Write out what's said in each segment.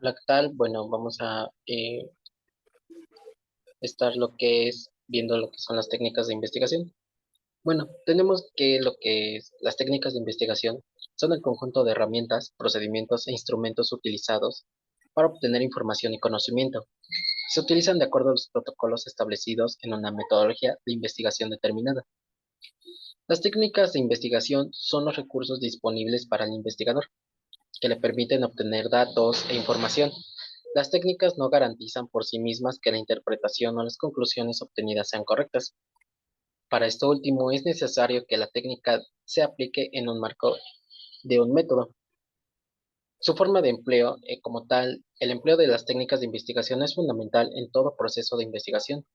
Hola, ¿qué tal? Bueno, vamos a estar lo que es viendo lo que son las técnicas de investigación. Bueno, tenemos que lo que es las técnicas de investigación son el conjunto de herramientas, procedimientos e instrumentos utilizados para obtener información y conocimiento. Se utilizan de acuerdo a los protocolos establecidos en una metodología de investigación determinada. Las técnicas de investigación son los recursos disponibles para el investigador, que le permiten obtener datos e información. Las técnicas no garantizan por sí mismas que la interpretación o las conclusiones obtenidas sean correctas. Para esto último, es necesario que la técnica se aplique en un marco de un método. Su forma de empleo, como tal, el empleo de las técnicas de investigación es fundamental en todo proceso de investigación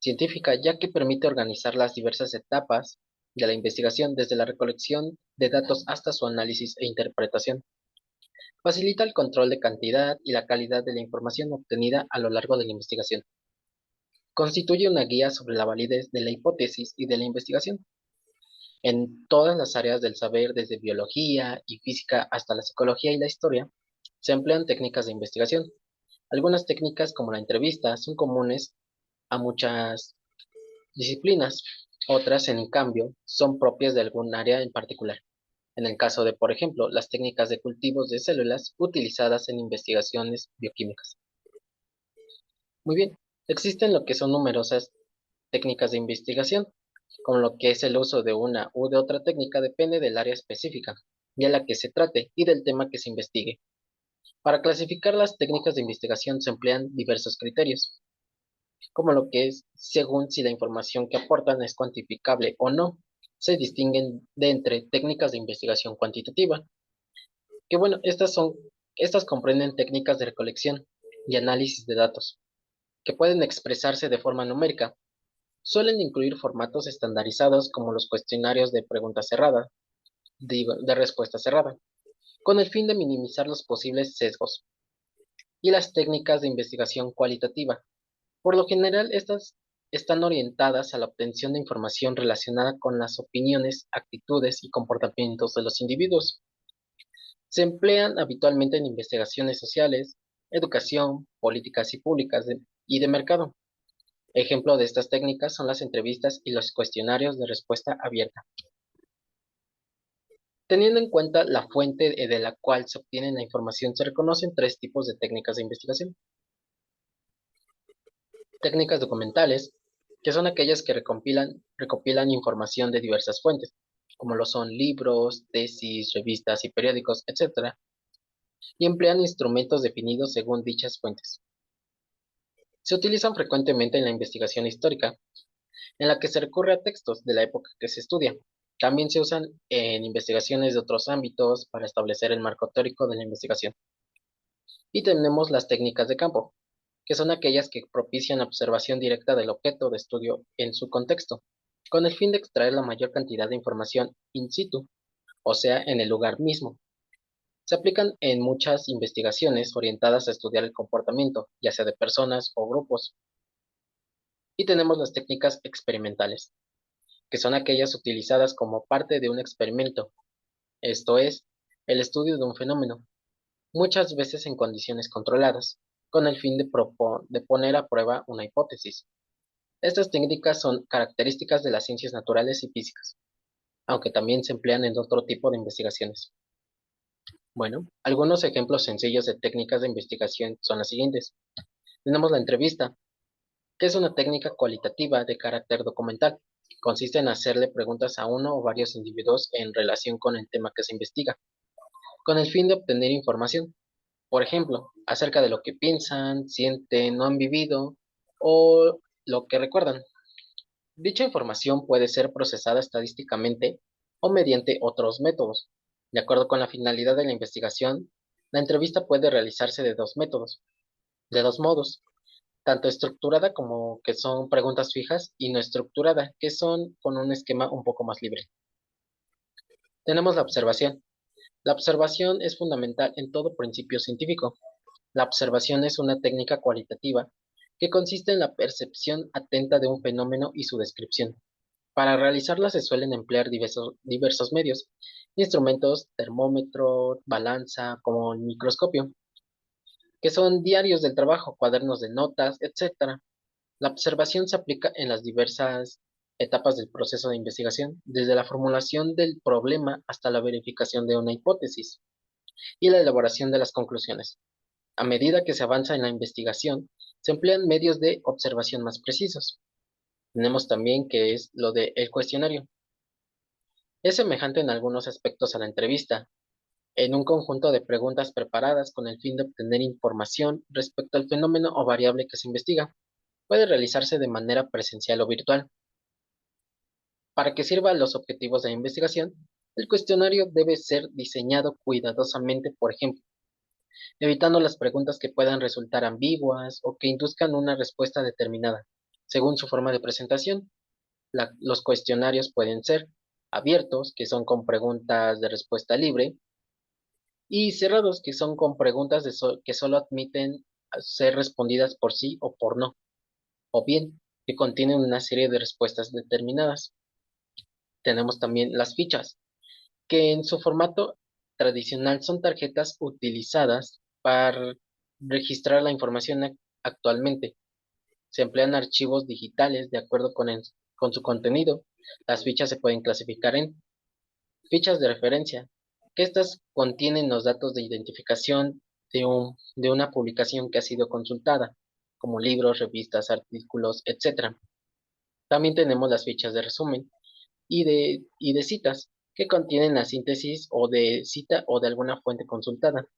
científica, ya que permite organizar las diversas etapas de la investigación, desde la recolección de datos hasta su análisis e interpretación. Facilita el control de cantidad y la calidad de la información obtenida a lo largo de la investigación. Constituye una guía sobre la validez de la hipótesis y de la investigación. En todas las áreas del saber, desde biología y física hasta la psicología y la historia, se emplean técnicas de investigación. Algunas técnicas, como la entrevista, son comunes a muchas disciplinas. Otras, en cambio, son propias de algún área en particular. En el caso de, por ejemplo, las técnicas de cultivos de células utilizadas en investigaciones bioquímicas. Muy bien, existen lo que son numerosas técnicas de investigación, con lo que es el uso de una u de otra técnica depende del área específica y a la que se trate y del tema que se investigue. Para clasificar las técnicas de investigación se emplean diversos criterios, como lo que es según si la información que aportan es cuantificable o no. Se distinguen de entre técnicas de investigación cuantitativa, que bueno, estas comprenden técnicas de recolección y análisis de datos, que pueden expresarse de forma numérica. Suelen incluir formatos estandarizados como los cuestionarios de pregunta cerrada, de respuesta cerrada, con el fin de minimizar los posibles sesgos, y las técnicas de investigación cualitativa. Por lo general, estas están orientadas a la obtención de información relacionada con las opiniones, actitudes y comportamientos de los individuos. Se emplean habitualmente en investigaciones sociales, educación, políticas y públicas y de mercado. Ejemplo de estas técnicas son las entrevistas y los cuestionarios de respuesta abierta. Teniendo en cuenta la fuente de la cual se obtiene la información, se reconocen tres tipos de técnicas de investigación. Técnicas documentales, que son aquellas que recopilan información de diversas fuentes, como lo son libros, tesis, revistas y periódicos, etc., y emplean instrumentos definidos según dichas fuentes. Se utilizan frecuentemente en la investigación histórica, en la que se recurre a textos de la época que se estudia. También se usan en investigaciones de otros ámbitos para establecer el marco teórico de la investigación. Y tenemos las técnicas de campo, que son aquellas que propician la observación directa del objeto de estudio en su contexto, con el fin de extraer la mayor cantidad de información in situ, o sea, en el lugar mismo. Se aplican en muchas investigaciones orientadas a estudiar el comportamiento, ya sea de personas o grupos. Y tenemos las técnicas experimentales, que son aquellas utilizadas como parte de un experimento, esto es, el estudio de un fenómeno, muchas veces en condiciones controladas, con el fin de poner a prueba una hipótesis. Estas técnicas son características de las ciencias naturales y físicas, aunque también se emplean en otro tipo de investigaciones. Bueno, algunos ejemplos sencillos de técnicas de investigación son las siguientes. Tenemos la entrevista, que es una técnica cualitativa de carácter documental. Consiste en hacerle preguntas a uno o varios individuos en relación con el tema que se investiga, con el fin de obtener información. Por ejemplo, acerca de lo que piensan, sienten o han vivido, o lo que recuerdan. Dicha información puede ser procesada estadísticamente o mediante otros métodos. De acuerdo con la finalidad de la investigación, la entrevista puede realizarse de dos modos, tanto estructurada como que son preguntas fijas y no estructurada, que son con un esquema un poco más libre. Tenemos la observación. La observación es fundamental en todo principio científico. La observación es una técnica cualitativa que consiste en la percepción atenta de un fenómeno y su descripción. Para realizarla se suelen emplear diversos medios, instrumentos, termómetro, balanza, como el microscopio. que son diarios del trabajo, cuadernos de notas, etcétera. La observación se aplica en las diversas etapas del proceso de investigación, desde la formulación del problema hasta la verificación de una hipótesis y la elaboración de las conclusiones. A medida que se avanza en la investigación, se emplean medios de observación más precisos. Tenemos también que es lo de el cuestionario. Es semejante en algunos aspectos a la entrevista, en un conjunto de preguntas preparadas con el fin de obtener información respecto al fenómeno o variable que se investiga. Puede realizarse de manera presencial o virtual. Para que sirva a los objetivos de la investigación, el cuestionario debe ser diseñado cuidadosamente, por ejemplo, evitando las preguntas que puedan resultar ambiguas o que induzcan una respuesta determinada. Según su forma de presentación, los cuestionarios pueden ser abiertos, que son con preguntas de respuesta libre, y cerrados, que son con preguntas que solo admiten ser respondidas por sí o por no, o bien que contienen una serie de respuestas determinadas. Tenemos también las fichas, que en su formato tradicional son tarjetas utilizadas para registrar la información actualmente. Se emplean archivos digitales de acuerdo con su contenido. Las fichas se pueden clasificar en fichas de referencia, que estas contienen los datos de identificación de una publicación que ha sido consultada, como libros, revistas, artículos, etc. También tenemos las fichas de resumen y de citas, que contienen la síntesis o de cita o de alguna fuente consultada.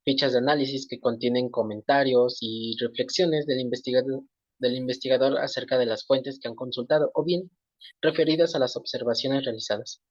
Fichas de análisis que contienen comentarios y reflexiones del investigador acerca de las fuentes que han consultado o bien referidas a las observaciones realizadas.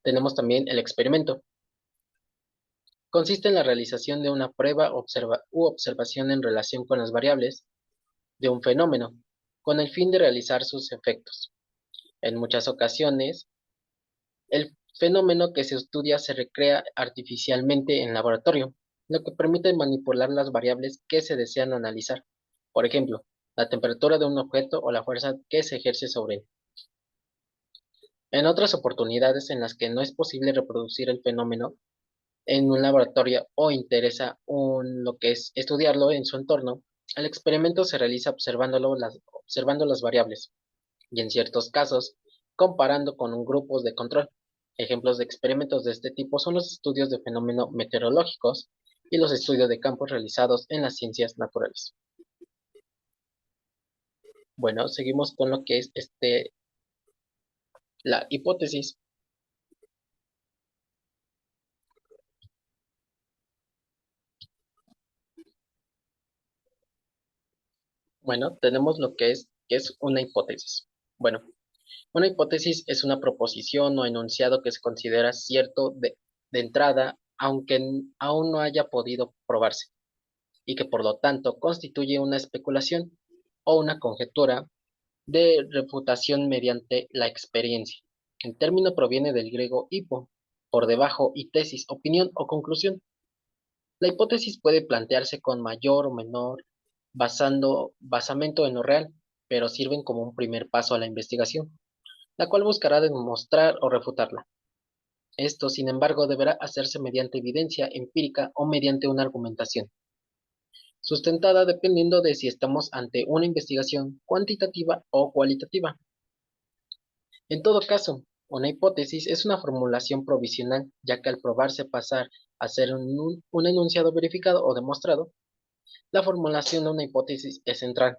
Tenemos también el experimento. Consiste en la realización de una prueba u observación en relación con las variables de un fenómeno, con el fin de realizar sus efectos. En muchas ocasiones, el fenómeno que se estudia se recrea artificialmente en laboratorio, lo que permite manipular las variables que se desean analizar. Por ejemplo, la temperatura de un objeto o la fuerza que se ejerce sobre él. En otras oportunidades en las que no es posible reproducir el fenómeno en un laboratorio o interesa lo que es estudiarlo en su entorno, el experimento se realiza observando las variables y en ciertos casos comparando con un grupos de control. Ejemplos de experimentos de este tipo son los estudios de fenómenos meteorológicos y los estudios de campos realizados en las ciencias naturales. Bueno, seguimos con lo que es la hipótesis. Bueno, tenemos lo que es una hipótesis. Bueno, una hipótesis es una proposición o enunciado que se considera cierto de entrada, aunque aún no haya podido probarse, y que por lo tanto constituye una especulación o una conjetura de refutación mediante la experiencia. El término proviene del griego hipo, por debajo, y tesis, opinión o conclusión. La hipótesis puede plantearse con mayor o menor basamento en lo real, pero sirven como un primer paso a la investigación, la cual buscará demostrar o refutarla. Esto, sin embargo, deberá hacerse mediante evidencia empírica o mediante una argumentación, sustentada dependiendo de si estamos ante una investigación cuantitativa o cualitativa. En todo caso, una hipótesis es una formulación provisional, ya que al probarse pasar a ser un enunciado verificado o demostrado, la formulación de una hipótesis es central.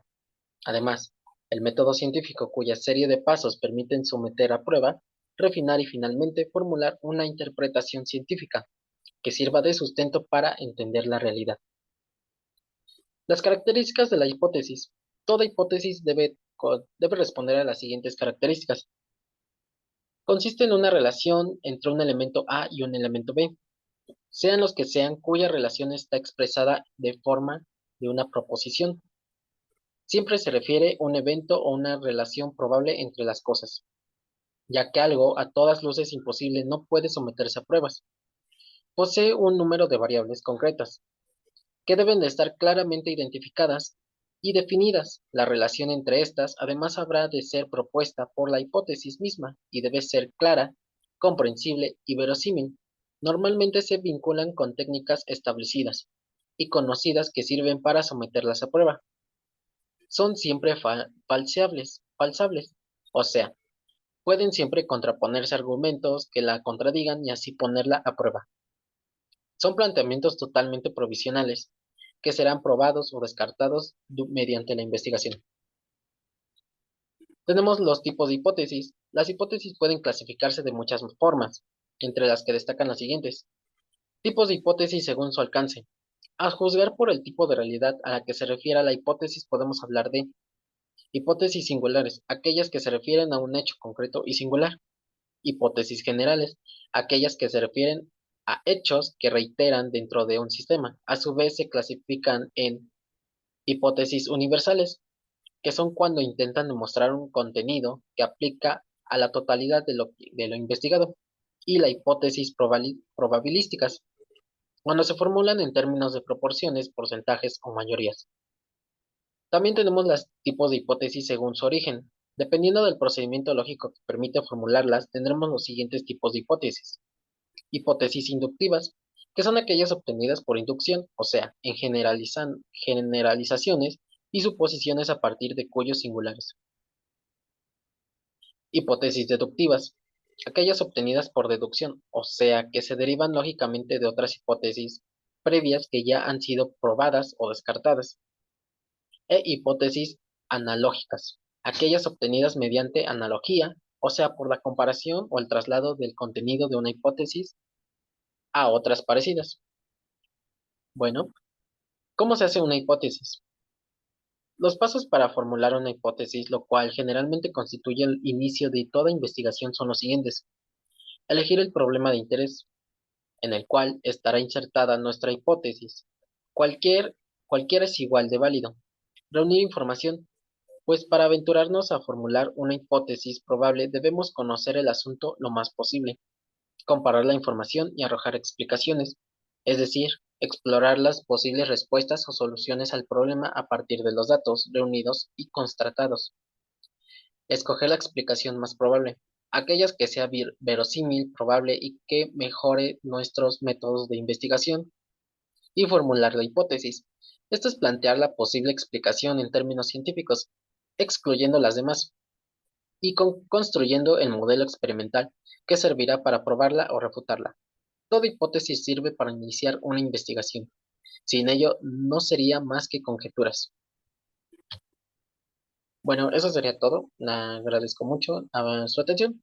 Además, el método científico cuya serie de pasos permiten someter a prueba, refinar y finalmente formular una interpretación científica que sirva de sustento para entender la realidad. Las características de la hipótesis. Toda hipótesis debe responder a las siguientes características. Consiste en una relación entre un elemento A y un elemento B, sean los que sean, cuya relación está expresada de forma de una proposición. Siempre se refiere a un evento o una relación probable entre las cosas, ya que algo a todas luces imposible no puede someterse a pruebas. Posee un número de variables concretas, que deben de estar claramente identificadas y definidas. La relación entre estas, además, habrá de ser propuesta por la hipótesis misma y debe ser clara, comprensible y verosímil. Normalmente se vinculan con técnicas establecidas y conocidas que sirven para someterlas a prueba. Son siempre falsables, o sea, pueden siempre contraponerse argumentos que la contradigan y así ponerla a prueba. Son planteamientos totalmente provisionales, que serán probados o descartados mediante la investigación. Tenemos los tipos de hipótesis. Las hipótesis pueden clasificarse de muchas formas, entre las que destacan las siguientes. Tipos de hipótesis según su alcance. A juzgar por el tipo de realidad a la que se refiere la hipótesis, podemos hablar de hipótesis singulares, aquellas que se refieren a un hecho concreto y singular. Hipótesis generales, aquellas que se refieren a hechos que reiteran dentro de un sistema. A su vez se clasifican en hipótesis universales, que son cuando intentan demostrar un contenido que aplica a la totalidad de lo investigado. Y la hipótesis probabilísticas, cuando se formulan en términos de proporciones, porcentajes o mayorías. También tenemos los tipos de hipótesis según su origen. Dependiendo del procedimiento lógico que permite formularlas, tendremos los siguientes tipos de hipótesis. Hipótesis inductivas, que son aquellas obtenidas por inducción, o sea, en generalizaciones y suposiciones a partir de cuyos singulares. Hipótesis deductivas, aquellas obtenidas por deducción, o sea, que se derivan lógicamente de otras hipótesis previas que ya han sido probadas o descartadas. E hipótesis analógicas, aquellas obtenidas mediante analogía, o sea, por la comparación o el traslado del contenido de una hipótesis a otras parecidas. Bueno, ¿cómo se hace una hipótesis? Los pasos para formular una hipótesis, lo cual generalmente constituye el inicio de toda investigación, son los siguientes. Elegir el problema de interés, en el cual estará insertada nuestra hipótesis. Cualquier, cualquiera es igual de válido. Reunir información, pues para aventurarnos a formular una hipótesis probable debemos conocer el asunto lo más posible, comparar la información y arrojar explicaciones, es decir, explorar las posibles respuestas o soluciones al problema a partir de los datos reunidos y constatados. Escoger la explicación más probable, aquellas que sea verosímil, probable y que mejore nuestros métodos de investigación, y formular la hipótesis. Esto es plantear la posible explicación en términos científicos, excluyendo las demás, y construyendo el modelo experimental que servirá para probarla o refutarla. Toda hipótesis sirve para iniciar una investigación. Sin ello, no sería más que conjeturas. Bueno, eso sería todo. Le agradezco mucho su atención.